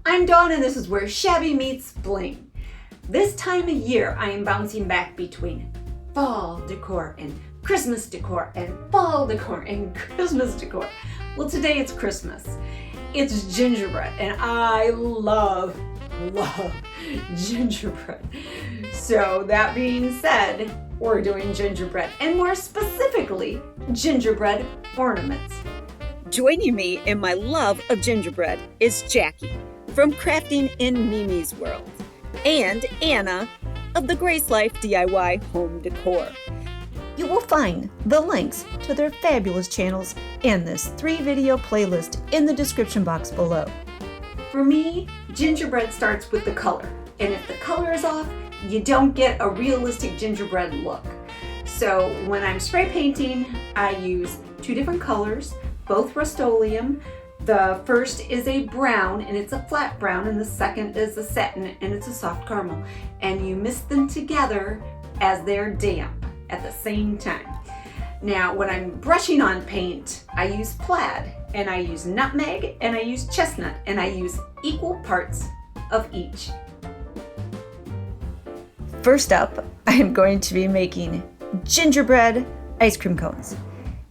I'm Dawn and this is where Shabby meets Bling. This time of year I am bouncing back between fall decor and Christmas decor and fall decor and Christmas decor. Well, today it's Christmas. It's gingerbread and I love gingerbread. So that being said, we're doing gingerbread and more specifically gingerbread ornaments. Joining me in my love of gingerbread is Jackie from Crafting in Mimi's World and Anna of the Grace Life DIY Home Decor. You will find the links to their fabulous channels and this 3-video playlist in the description box below. For me, gingerbread starts with the color, and if the color is off, you don't get a realistic gingerbread look. So when I'm spray painting, I use 2 different colors, both Rust-Oleum. The first is a brown and it's a flat brown, and the second is a satin and it's a soft caramel. And you mix them together as they're damp at the same time. Now when I'm brushing on paint, I use plaid and I use nutmeg and I use chestnut and I use equal parts of each. First up, I am going to be making gingerbread ice cream cones.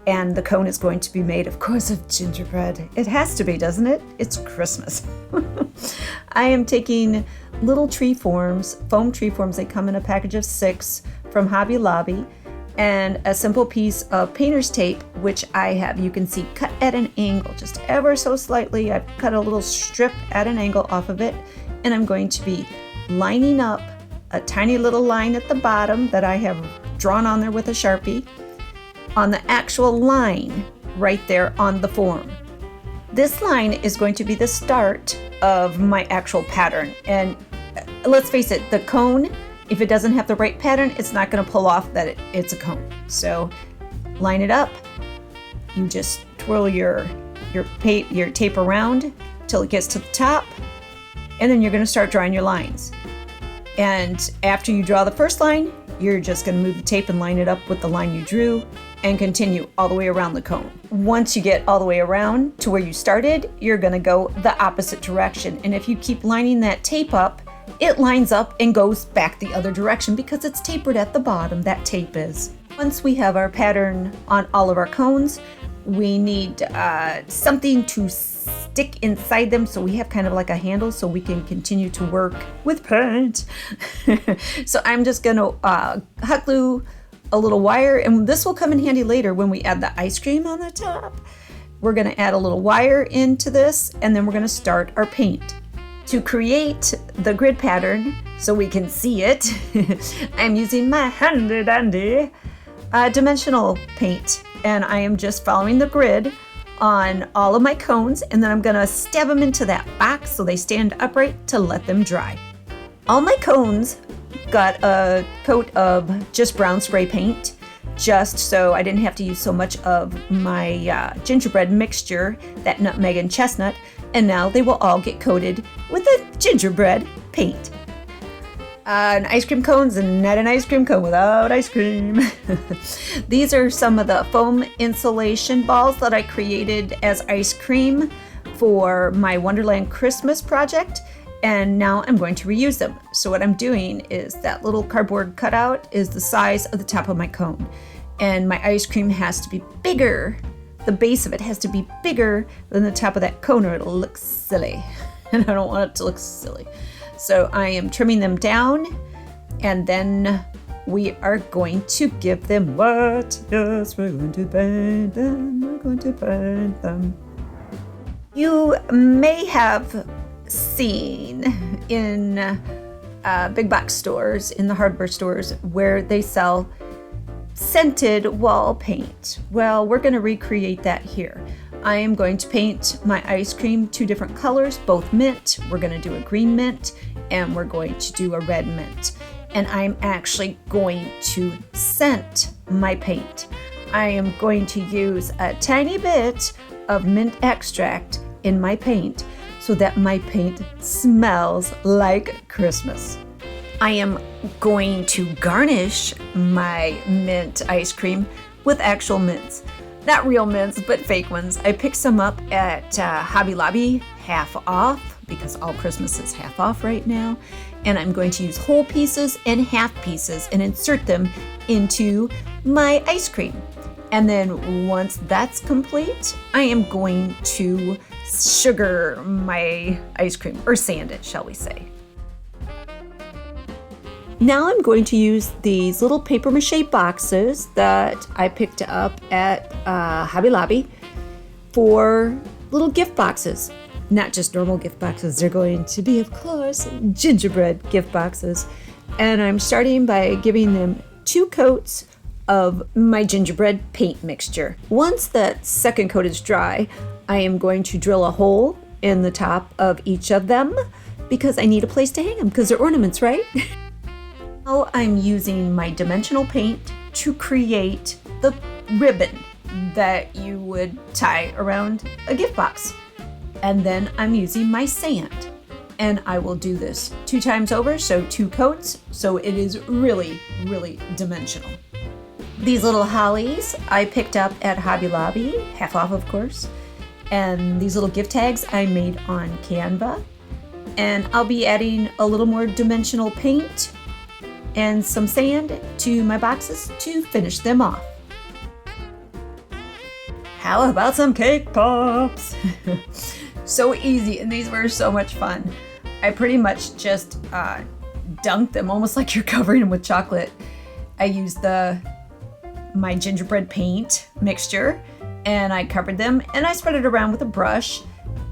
And the cone is going to be made, of course, of gingerbread. It has to be, doesn't it? It's Christmas. I am taking little tree forms, foam tree forms. They come in a package of 6 from Hobby Lobby, and a simple piece of painter's tape, which I have, you can see, cut at an angle, just ever so slightly. I've cut a little strip at an angle off of it, and I'm going to be lining up a tiny little line at the bottom that I have drawn on there with a Sharpie, on the actual line right there on the form. This line is going to be the start of my actual pattern. And let's face it, the cone, if it doesn't have the right pattern, it's not going to pull off that it's a cone. So line it up. You just twirl your tape around till it gets to the top, and then you're going to start drawing your lines. And after you draw the first line, you're just going to move the tape and line it up with the line you drew and continue all the way around the cone. Once you get all the way around to where you started, you're going to go the opposite direction. And if you keep lining that tape up, it lines up and goes back the other direction because it's tapered at the bottom, that tape is. Once we have our pattern on all of our cones, we need something to stick inside them, so we have kind of like a handle so we can continue to work with paint. So I'm just going to hot glue a little wire, and this will come in handy later when we add the ice cream on the top. We're going to add a little wire into this, and then we're going to start our paint. To create the grid pattern so we can see it, I'm using my handy dandy dimensional paint, and I am just following the grid on all of my cones, and then I'm going to stab them into that box so they stand upright to let them dry. All my cones got a coat of just brown spray paint, just so I didn't have to use so much of my gingerbread mixture, that nutmeg and chestnut, and now they will all get coated with a gingerbread paint. An ice cream cone's not an ice cream cone without ice cream. These are some of the foam insulation balls that I created as ice cream for my Wonderland Christmas project, and now I'm going to reuse them. So what I'm doing is that little cardboard cutout is the size of the top of my cone, and my ice cream has to be bigger. The base of it has to be bigger than the top of that cone or it'll look silly, and I don't want it to look silly. So I am trimming them down, and then we are going to give them what? Yes, we're going to paint them. We're going to paint them. You may have seen in big box stores, in the hardware stores, where they sell scented wall paint. Well, we're going to recreate that here. I am going to paint my ice cream 2 different colors, both mint. We're going to do a green mint, and we're going to do a red mint. And I'm actually going to scent my paint. I am going to use a tiny bit of mint extract in my paint so that my paint smells like Christmas. I am going to garnish my mint ice cream with actual mints. Not real mints, but fake ones. I picked some up at Hobby Lobby. half off because all Christmas is half off right now. And I'm going to use whole pieces and half pieces and insert them into my ice cream. And then once that's complete, I am going to sugar my ice cream, or sand it, shall we say. Now I'm going to use these little paper mache boxes that I picked up at Hobby Lobby for little gift boxes. Not just normal gift boxes, they're going to be, of course, gingerbread gift boxes. And I'm starting by giving them 2 coats of my gingerbread paint mixture. Once that second coat is dry, I am going to drill a hole in the top of each of them because I need a place to hang them because they're ornaments, right? Now I'm using my dimensional paint to create the ribbon that you would tie around a gift box. And then I'm using my sand. And I will do this 2 times over, so 2 coats, so it is really, really dimensional. These little hollies I picked up at Hobby Lobby, half off of course. And these little gift tags I made on Canva. And I'll be adding a little more dimensional paint and some sand to my boxes to finish them off. How about some cake pops? So easy, and these were so much fun. I pretty much just dunked them almost like you're covering them with chocolate. I used my gingerbread paint mixture and I covered them and I spread it around with a brush,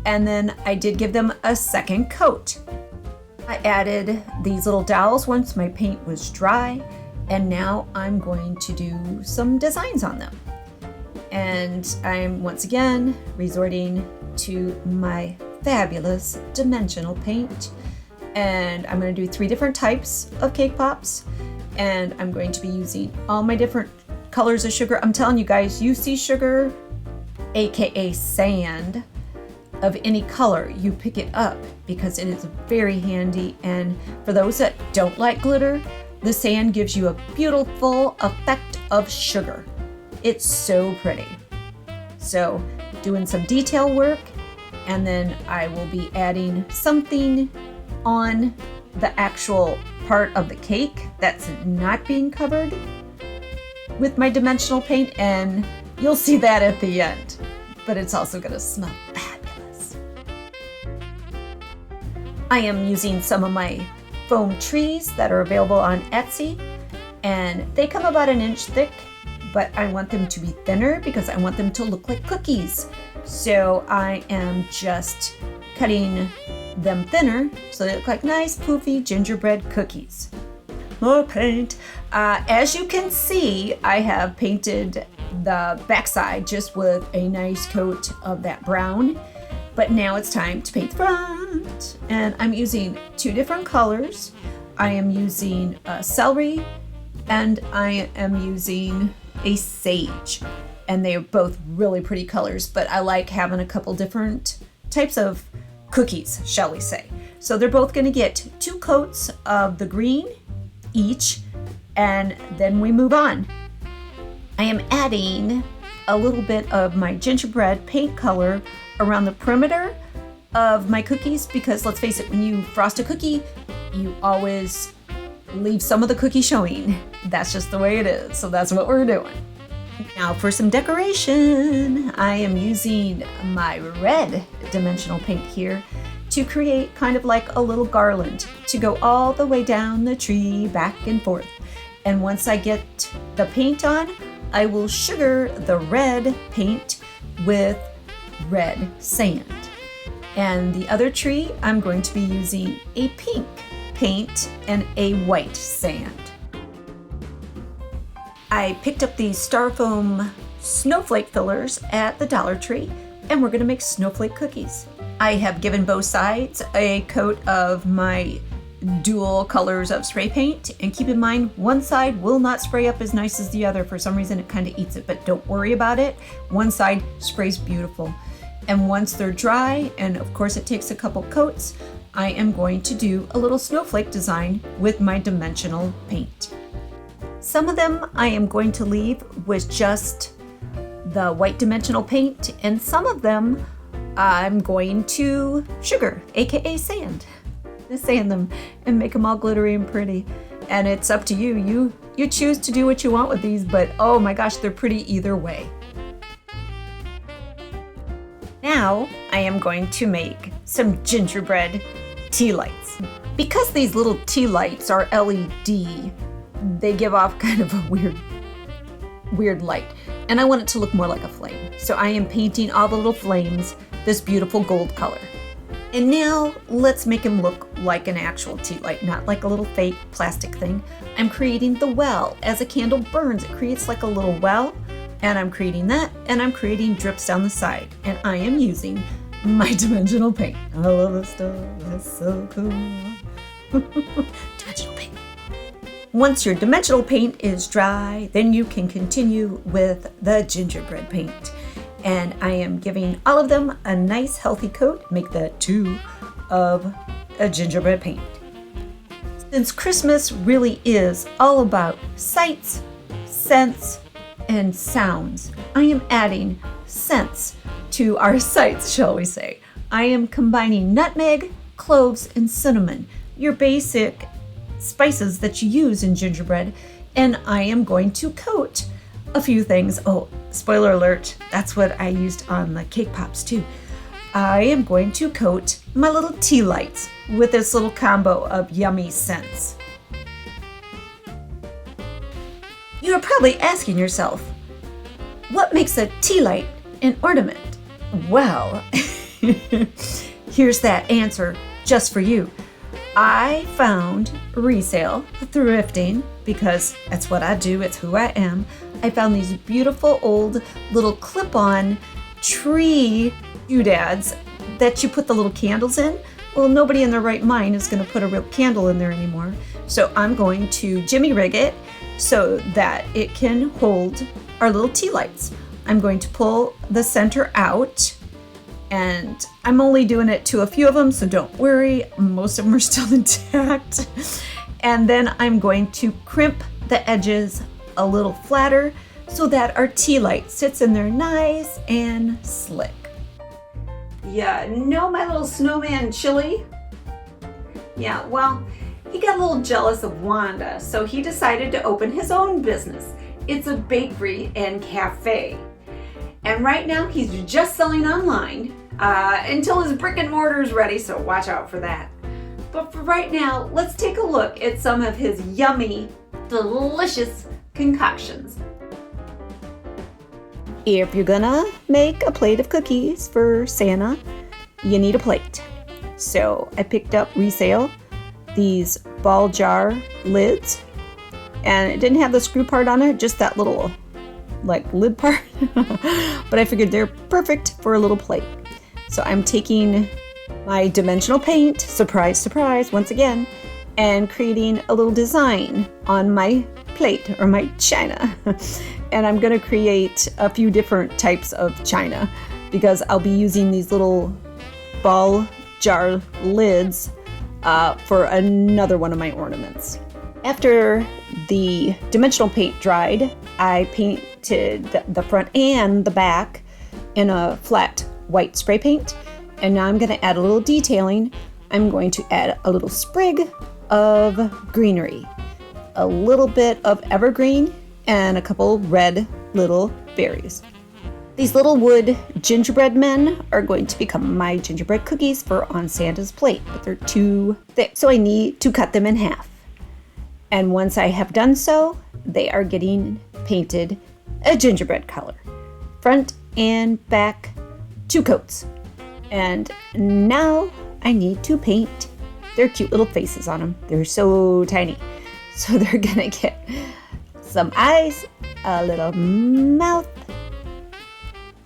and then I did give them a second coat. I added these little dowels once my paint was dry, and now I'm going to do some designs on them. And I'm once again resorting to my fabulous dimensional paint, and I'm going to do 3 different types of cake pops, and I'm going to be using all my different colors of sugar. I'm telling you guys, you see sugar, aka sand, of any color, you pick it up because it is very handy. And for those that don't like glitter, the sand gives you a beautiful effect of sugar. It's so pretty. So doing some detail work, and then I will be adding something on the actual part of the cake that's not being covered with my dimensional paint, and you'll see that at the end. But it's also gonna smell fabulous. I am using some of my foam trees that are available on Etsy, and they come about 1 inch thick, but I want them to be thinner because I want them to look like cookies. So I am just cutting them thinner so they look like nice poofy gingerbread cookies. More paint. As you can see, I have painted the backside just with a nice coat of that brown, but now it's time to paint the front. And I'm using 2 different colors. I am using celery, and I am using a sage, and they are both really pretty colors, but I like having a couple different types of cookies, shall we say. So they're both going to get 2 coats of the green each, and then we move on. I am adding a little bit of my gingerbread paint color around the perimeter of my cookies because let's face it, when you frost a cookie, you always leave some of the cookie showing. That's just the way it is, so that's what we're doing. Now for some decoration, I am using my red dimensional paint here to create kind of like a little garland to go all the way down the tree, back and forth. And once I get the paint on, I will sugar the red paint with red sand. And the other tree, I'm going to be using a pink paint and a white sand. I picked up these styrofoam snowflake fillers at the Dollar Tree, and we're gonna make snowflake cookies. I have given both sides a coat of my dual colors of spray paint, and keep in mind, one side will not spray up as nice as the other. For some reason, it kind of eats it, but don't worry about it. One side sprays beautiful. And once they're dry, and of course it takes a couple coats, I am going to do a little snowflake design with my dimensional paint. Some of them I am going to leave with just the white dimensional paint, and some of them I'm going to sugar, aka sand. Sand them and make them all glittery and pretty. And it's up to you. You choose to do what you want with these, but oh my gosh, they're pretty either way. Now I am going to make some gingerbread tea lights. Because these little tea lights are LED, they give off kind of a weird light. And I want it to look more like a flame. So I am painting all the little flames this beautiful gold color. And now let's make them look like an actual tea light, not like a little fake plastic thing. I'm creating the well. As a candle burns, it creates like a little well. And I'm creating that, and I'm creating drips down the side. And I am using my dimensional paint. I love this stuff, it's so cool. Dimensional paint. Once your dimensional paint is dry, then you can continue with the gingerbread paint. And I am giving all of them a nice healthy coat, make that 2 of a gingerbread paint. Since Christmas really is all about sights, scents, and sounds, I am adding scents to our sights, shall we say. I am combining nutmeg, cloves, and cinnamon, your basic spices that you use in gingerbread, and I am going to coat a few things. Oh, spoiler alert, that's what I used on the cake pops too. I am going to coat my little tea lights with this little combo of yummy scents. You're probably asking yourself, what makes a tea light an ornament? Well, here's that answer just for you. I found resale, thrifting, because that's what I do, it's who I am. I found these beautiful old little clip-on tree doodads that you put the little candles in. Well, nobody in their right mind is going to put a real candle in there anymore. So I'm going to jimmy rig it so that it can hold our little tea lights. I'm going to pull the center out, and I'm only doing it to a few of them, so don't worry, most of them are still intact. And then I'm going to crimp the edges a little flatter so that our tea light sits in there nice and slick. Yeah, know my little snowman Chili? Yeah, well, he got a little jealous of Wanda, so he decided to open his own business. It's a bakery and cafe. And right now he's just selling online until his brick and mortar is ready, so watch out for that. But for right now, let's take a look at some of his yummy, delicious concoctions. If you're gonna make a plate of cookies for Santa, you need a plate. So I picked up resale, these ball jar lids, and it didn't have the screw part on it, just that little like lid part. But I figured they're perfect for a little plate. So I'm taking my dimensional paint, surprise, surprise, once again, and creating a little design on my plate or my china. And I'm gonna create a few different types of china because I'll be using these little ball jar lids for another one of my ornaments. After the dimensional paint dried, I painted the front and the back in a flat white spray paint. And now I'm going to add a little detailing. I'm going to add a little sprig of greenery, a little bit of evergreen, and a couple red little berries. These little wood gingerbread men are going to become my gingerbread cookies for on Santa's plate, but they're too thick, so I need to cut them in half. And once I have done so, they are getting painted a gingerbread color. Front and back, 2 coats. And now I need to paint their cute little faces on them. They're so tiny. So they're gonna get some eyes, a little mouth,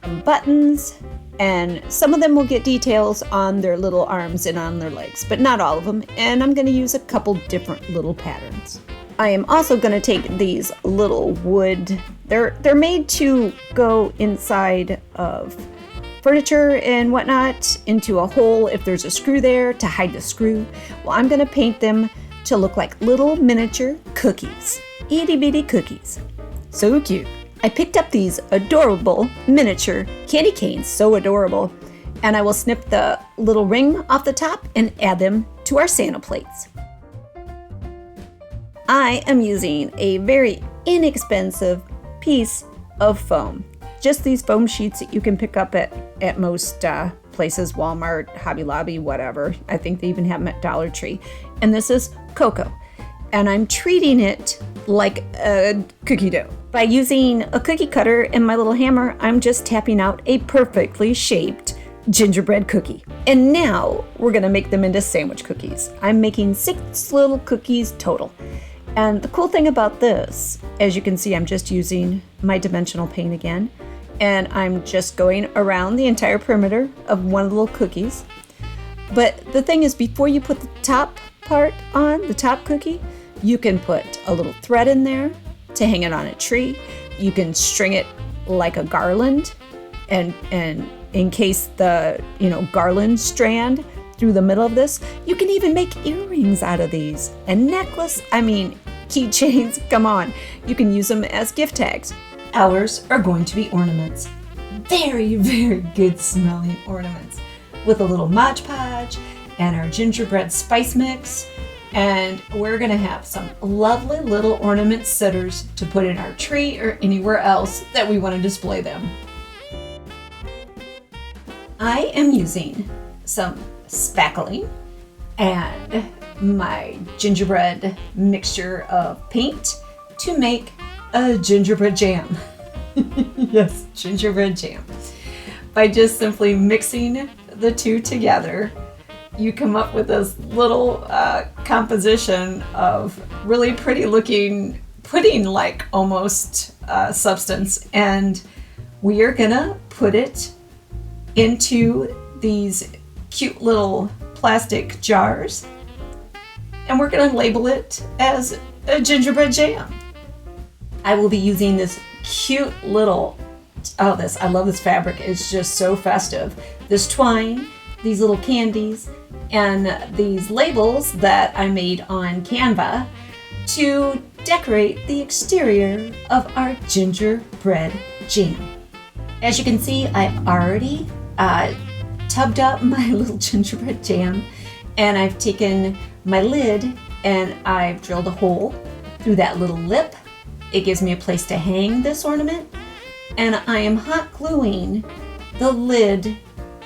some buttons, and some of them will get details on their little arms and on their legs, but not all of them. And I'm gonna use a couple different little patterns. I am also gonna take these little wood, they're made to go inside of furniture and whatnot into a hole if there's a screw there to hide the screw. Well, I'm gonna paint them to look like little miniature cookies, itty bitty cookies. So cute. I picked up these adorable miniature candy canes, so adorable, And I will snip the little ring off the top and add them to our Santa plates. I am using a very inexpensive piece of foam. Just these foam sheets that you can pick up at most places, Walmart, Hobby Lobby, whatever. I think they even have them at Dollar Tree. And this is cocoa. And I'm treating it like a cookie dough. By using a cookie cutter and my little hammer, I'm just tapping out a perfectly shaped gingerbread cookie. And now we're gonna make them into sandwich cookies. I'm making 6 little cookies total. And the cool thing about this, as you can see, I'm just using my dimensional paint again. And I'm just going around the entire perimeter of one of the little cookies. But the thing is, before you put the top part on, the top cookie, you can put a little thread in there to hang it on a tree. You can string it like a garland and encase the garland strand through the middle of this. You can even make earrings out of these. And necklace, keychains, come on. You can use them as gift tags. Ours are going to be ornaments. Very, very good smelling ornaments with a little Mod Podge and our gingerbread spice mix. And we're gonna have some lovely little ornament sitters to put in our tree or anywhere else that we want to display them. I am using some spackling and my gingerbread mixture of paint to make a gingerbread jam. Yes, gingerbread jam. By just simply mixing the two together, you come up with this little composition of really pretty looking pudding-like almost substance. And we are gonna put it into these cute little plastic jars. And we're gonna label it as a gingerbread jam. I will be using this cute little, I love this fabric. It's just so festive. This twine, these little candies, and these labels that I made on Canva to decorate the exterior of our gingerbread jam. As you can see, I've already tubbed up my little gingerbread jam, and I've taken my lid and I've drilled a hole through that little lip. It gives me a place to hang this ornament, and I am hot gluing the lid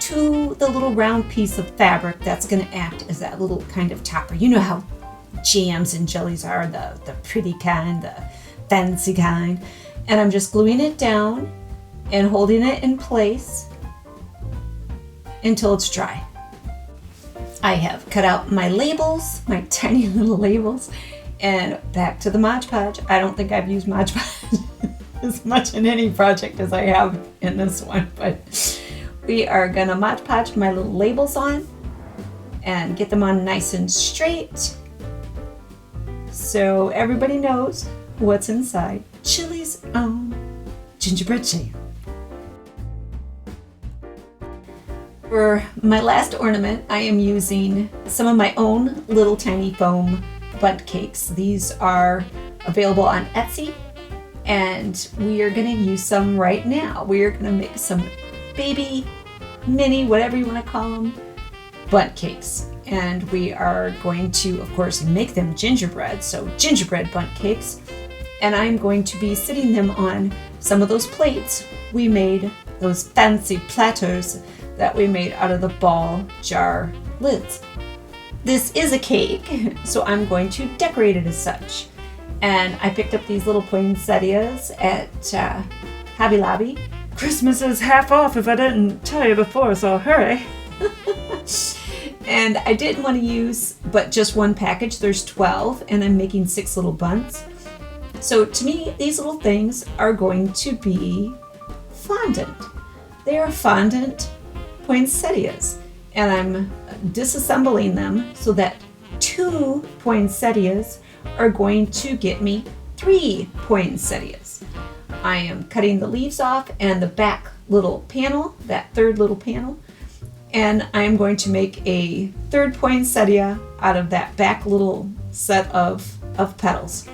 to the little round piece of fabric that's going to act as that little kind of topper. You know how jams and jellies are, the pretty kind, the fancy kind. And I'm just gluing it down and holding it in place until it's dry. I have cut out my labels, my tiny little labels, and back to the Mod Podge. I don't think I've used Mod Podge as much in any project as I have in this one, but we are gonna Mod Podge my little labels on and get them on nice and straight so everybody knows what's inside Chili's own gingerbread jam. For my last ornament, I am using some of my own little tiny foam bundt cakes. These are available on Etsy, and we are gonna use some right now. We are gonna make some baby, mini, whatever you wanna call them, bundt cakes. And we are going to, of course, make them gingerbread, so gingerbread bundt cakes. And I'm going to be sitting them on some of those plates we made, those fancy platters that we made out of the ball jar lids. This is a cake, so I'm going to decorate it as such. And I picked up these little poinsettias at Hobby Lobby. Christmas is half off if I didn't tell you before, so hurry. And I didn't want to use but just one package. There's 12, and I'm making 6 little bunts. So to me, these little things are going to be fondant. They are fondant poinsettias, and I'm disassembling them so that 2 poinsettias are going to get me 3 poinsettias. I am cutting the leaves off and the back little panel, that third little panel, and I am going to make a 3rd poinsettia out of that back little set of petals.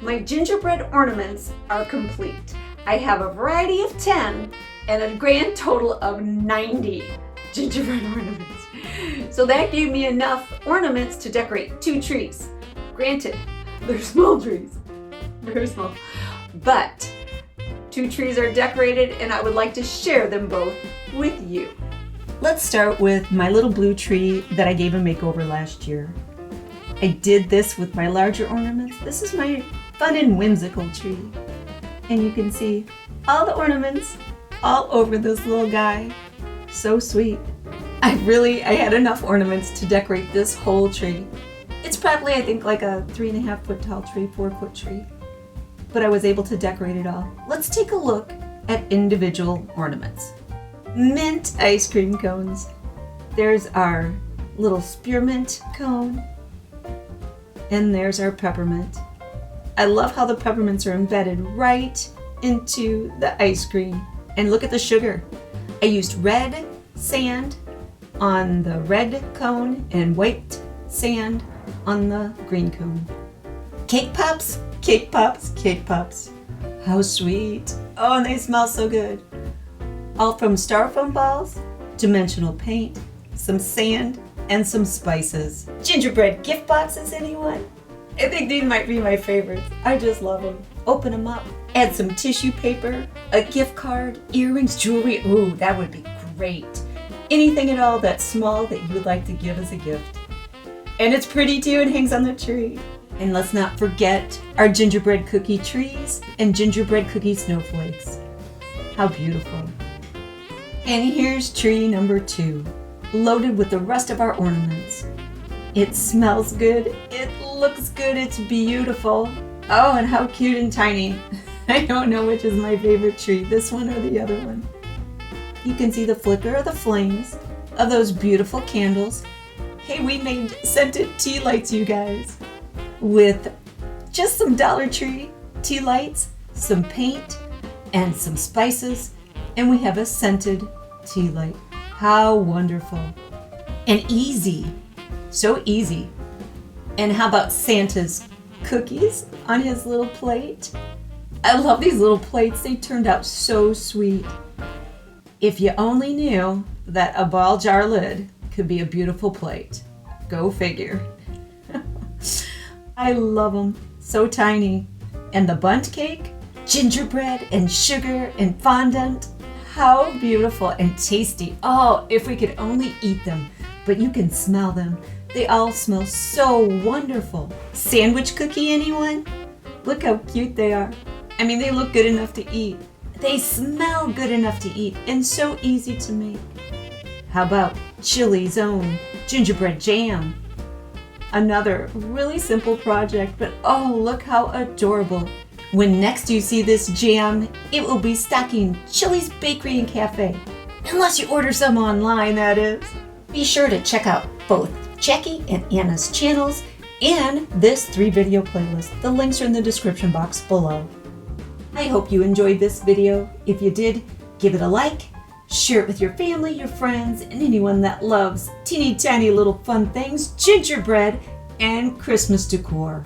My gingerbread ornaments are complete. I have a variety of 10 and a grand total of 90 gingerbread ornaments. So that gave me enough ornaments to decorate 2 trees. Granted, they're small trees, very small, but 2 trees are decorated and I would like to share them both with you. Let's start with my little blue tree that I gave a makeover last year. I did this with my larger ornaments. This is my fun and whimsical tree. And you can see all the ornaments all over this little guy. So sweet. I had enough ornaments to decorate this whole tree. It's probably, I think, like a 3.5 foot tall tree, 4 foot tree. But I was able to decorate it all. Let's take a look at individual ornaments. Mint ice cream cones. There's our little spearmint cone. And there's our peppermint. I love how the peppermints are embedded right into the ice cream. And look at the sugar. I used red sand on the red cone and white sand on the green cone. Cake pops, cake pops, cake pops. How sweet. Oh, and they smell so good. All from styrofoam balls, dimensional paint, some sand, and some spices. Gingerbread gift boxes, anyone? I think these might be my favorites. I just love them. Open them up, add some tissue paper, a gift card, earrings, jewelry. Ooh, that would be great. Anything at all that's small that you would like to give as a gift. And it's pretty too and hangs on the tree. And let's not forget our gingerbread cookie trees and gingerbread cookie snowflakes. How beautiful. And here's tree number 2, loaded with the rest of our ornaments. It smells good, it looks good, it's beautiful. Oh, and how cute and tiny. I don't know which is my favorite tree, this one or the other one. You can see the flicker of the flames of those beautiful candles. Hey, we made scented tea lights, you guys, with just some Dollar Tree tea lights, some paint, and some spices, and we have a scented tea light. How wonderful. And easy. So easy. And how about Santa's cookies on his little plate? I love these little plates. They turned out so sweet. If you only knew that a ball jar lid could be a beautiful plate. Go figure. I love them. So tiny. And the bundt cake, gingerbread and sugar and fondant. How beautiful and tasty. Oh, if we could only eat them, but you can smell them. They all smell so wonderful. Sandwich cookie, anyone? Look how cute they are. I mean, they look good enough to eat. They smell good enough to eat and so easy to make. How about Chili's own gingerbread jam? Another really simple project, but oh, look how adorable. When next you see this jam, it will be stocking Chili's Bakery and Cafe. Unless you order some online, that is. Be sure to check out both Jackie and Anna's channels and this 3-video playlist. The links are in the description box below. I hope you enjoyed this video. If you did, give it a like, share it with your family, your friends, and anyone that loves teeny tiny little fun things, gingerbread, and Christmas decor.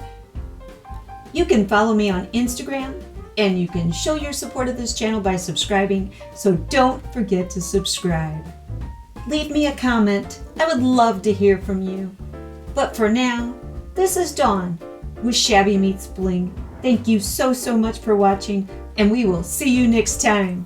You can follow me on Instagram, and you can show your support of this channel by subscribing, so don't forget to subscribe. Leave me a comment. I would love to hear from you. But for now, this is Dawn with Shabby Meets Bling. Thank you so much for watching, and we will see you next time.